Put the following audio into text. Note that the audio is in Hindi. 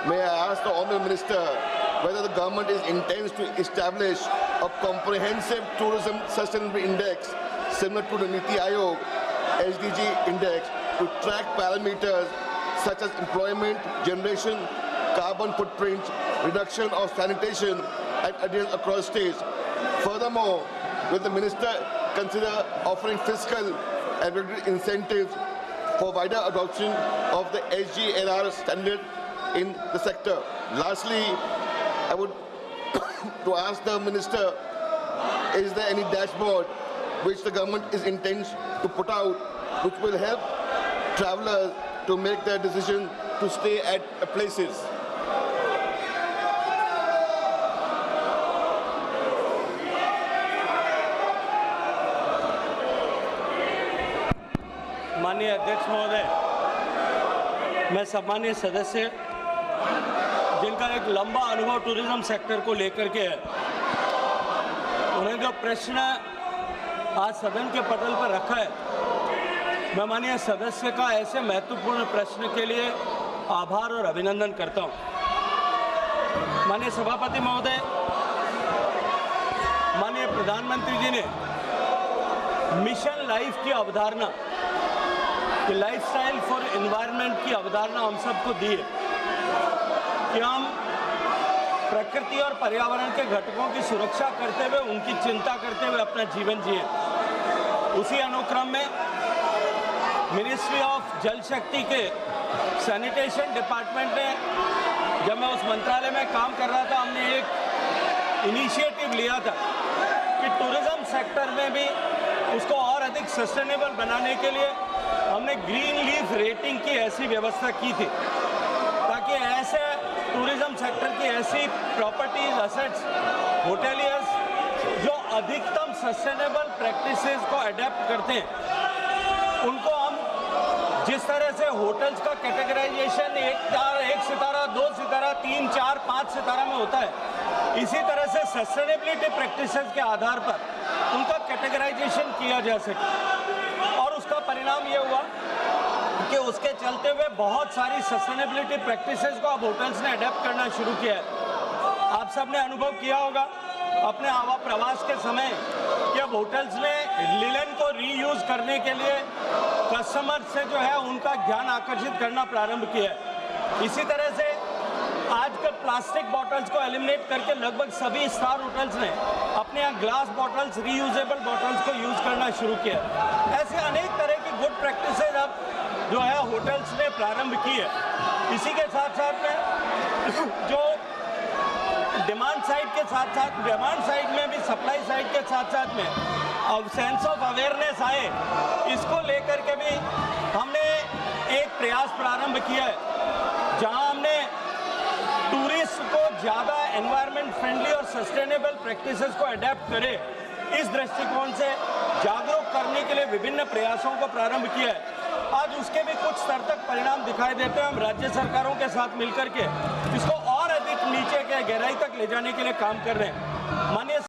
may I ask the Honourable Minister whether the government intends to establish a comprehensive tourism sustainability index similar to the Niti Aayog SDG index to track parameters such as employment generation, carbon footprint, reduction of sanitation and adherence across states. Furthermore, will the Minister consider offering fiscal and regulatory incentives for wider adoption of the SGLR standard in the sector? Lastly, I would to ask the Minister, is there any dashboard which the government is intends to put out which will help travelers to make their decision to stay at places? माननीय अध्यक्ष महोदय, मैं सम्मानीय सदस्य जिनका एक लंबा अनुभव टूरिज्म सेक्टर को लेकर के है, उन्हें जो प्रश्न आज सदन के पटल पर रखा है, मैं माननीय सदस्य का ऐसे महत्वपूर्ण प्रश्न के लिए आभार और अभिनंदन करता हूं। माननीय सभापति महोदय, माननीय प्रधानमंत्री जी ने मिशन लाइफ की अवधारणा, लाइफस्टाइल फॉर एनवायरनमेंट की अवधारणा हम सबको दी है कि हम प्रकृति और पर्यावरण के घटकों की सुरक्षा करते हुए, उनकी चिंता करते हुए अपना जीवन जिए। उसी अनुक्रम में मिनिस्ट्री ऑफ जल शक्ति के सैनिटेशन डिपार्टमेंट ने, जब मैं उस मंत्रालय में काम कर रहा था, हमने एक इनिशिएटिव लिया था कि टूरिज्म सेक्टर में भी उसको और अधिक सस्टेनेबल बनाने के लिए हमने ग्रीन लीफ रेटिंग की ऐसी व्यवस्था की थी ताकि ऐसे टूरिज्म सेक्टर की ऐसी प्रॉपर्टीज, एसेट्स, होटेलियर्स जो अधिकतम सस्टेनेबल प्रैक्टिसेस को अडेप्ट करते हैं, उनको हम जिस तरह से होटल्स का कैटेगराइजेशन 1 सितारा, 2 सितारा, 3, 4, 5 सितारा में होता है, इसी तरह से सस्टेनेबिलिटी प्रैक्टिसेस के आधार पर उनका कैटेगराइजेशन किया जा सके। और उसका परिणाम ये हुआ कि उसके चलते हुए बहुत सारी सस्टेनेबिलिटी प्रैक्टिसेस को अब होटल्स ने अडेप्ट करना शुरू किया है। आप सब ने अनुभव किया होगा अपने आवा प्रवास के समय कि अब होटल्स ने लिनन को रीयूज करने के लिए कस्टमर से जो है उनका ध्यान आकर्षित करना प्रारंभ किया है। इसी तरह से आजकल प्लास्टिक बॉटल्स को एलिमिनेट करके लगभग सभी स्टार होटल्स ने अपने यहाँ ग्लास बॉटल्स, रीयूजेबल बॉटल्स को यूज़ करना शुरू किया। ऐसे अनेक तरह की गुड प्रैक्टिसेस अब जो है होटल्स ने प्रारंभ की है। इसी के साथ साथ में जो डिमांड साइड के साथ साथ डिमांड साइड में भी सप्लाई साइड के साथ साथ में अब सेंस ऑफ अवेयरनेस आए, इसको लेकर के भी हमने एक प्रयास प्रारंभ किया है जहां हमने टूरिस्ट को ज़्यादा एनवायरनमेंट फ्रेंडली और सस्टेनेबल प्रैक्टिसेस को अडेप्ट करे, इस दृष्टिकोण से जागरूक करने के लिए विभिन्न प्रयासों को प्रारंभ किया है। आज उसके भी कुछ स्तर तक परिणाम दिखाई देते हैं। हम राज्य सरकारों के साथ मिलकर के इसको और अधिक नीचे के गहराई तक ले जाने के लिए काम कर रहे हैं। माननीय